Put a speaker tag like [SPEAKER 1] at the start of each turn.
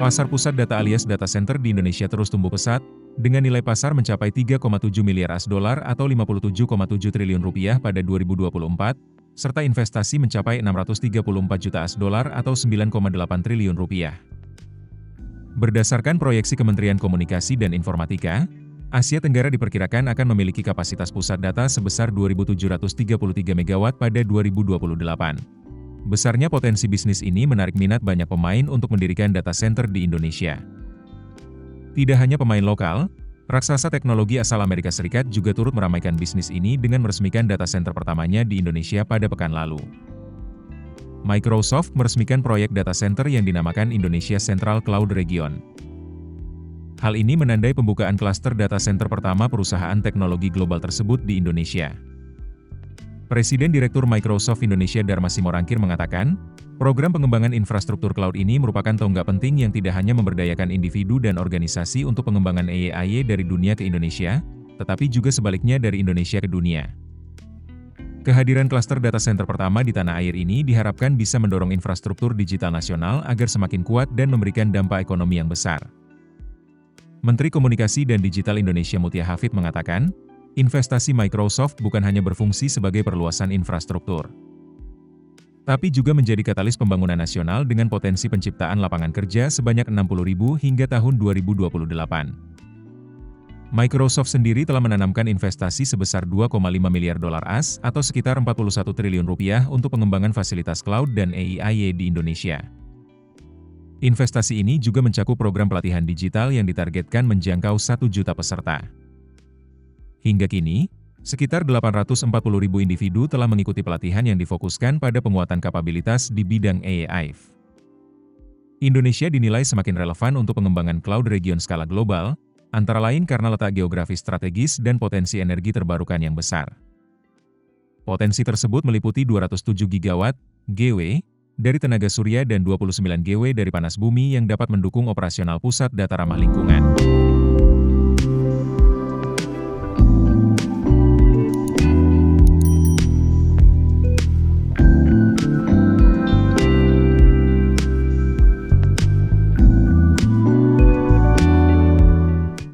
[SPEAKER 1] Pasar pusat data alias data center di Indonesia terus tumbuh pesat, dengan nilai pasar mencapai 3,7 miliar US$ atau 57,7 triliun rupiah pada 2024, serta investasi mencapai 634 juta US$ atau 9,8 triliun rupiah. Berdasarkan proyeksi Kementerian Komunikasi dan Informatika, Asia Tenggara diperkirakan akan memiliki kapasitas pusat data sebesar 2.733 MW pada 2028. Besarnya potensi bisnis ini menarik minat banyak pemain untuk mendirikan data center di Indonesia. Tidak hanya pemain lokal, raksasa teknologi asal Amerika Serikat juga turut meramaikan bisnis ini dengan meresmikan data center pertamanya di Indonesia pada pekan lalu. Microsoft meresmikan proyek data center yang dinamakan Indonesia Central Cloud Region. Hal ini menandai pembukaan klaster data center pertama perusahaan teknologi global tersebut di Indonesia. Presiden Direktur Microsoft Indonesia Darma Simorangkir mengatakan, program pengembangan infrastruktur cloud ini merupakan tonggak penting yang tidak hanya memberdayakan individu dan organisasi untuk pengembangan AI dari dunia ke Indonesia, tetapi juga sebaliknya dari Indonesia ke dunia. Kehadiran klaster data center pertama di tanah air ini diharapkan bisa mendorong infrastruktur digital nasional agar semakin kuat dan memberikan dampak ekonomi yang besar. Menteri Komunikasi dan Digital Indonesia Mutia Hafid mengatakan, investasi Microsoft bukan hanya berfungsi sebagai perluasan infrastruktur, tapi juga menjadi katalis pembangunan nasional dengan potensi penciptaan lapangan kerja sebanyak 60.000 hingga tahun 2028. Microsoft sendiri telah menanamkan investasi sebesar 2,5 miliar dolar AS atau sekitar 41 triliun rupiah untuk pengembangan fasilitas cloud dan AI di Indonesia. Investasi ini juga mencakup program pelatihan digital yang ditargetkan menjangkau 1 juta peserta. Hingga kini, sekitar 840.000 individu telah mengikuti pelatihan yang difokuskan pada penguatan kapabilitas di bidang AI. Indonesia dinilai semakin relevan untuk pengembangan cloud region skala global, antara lain karena letak geografis strategis dan potensi energi terbarukan yang besar. Potensi tersebut meliputi 207 gigawatt (GW) dari tenaga surya dan 29 GW dari panas bumi yang dapat mendukung operasional pusat data ramah lingkungan.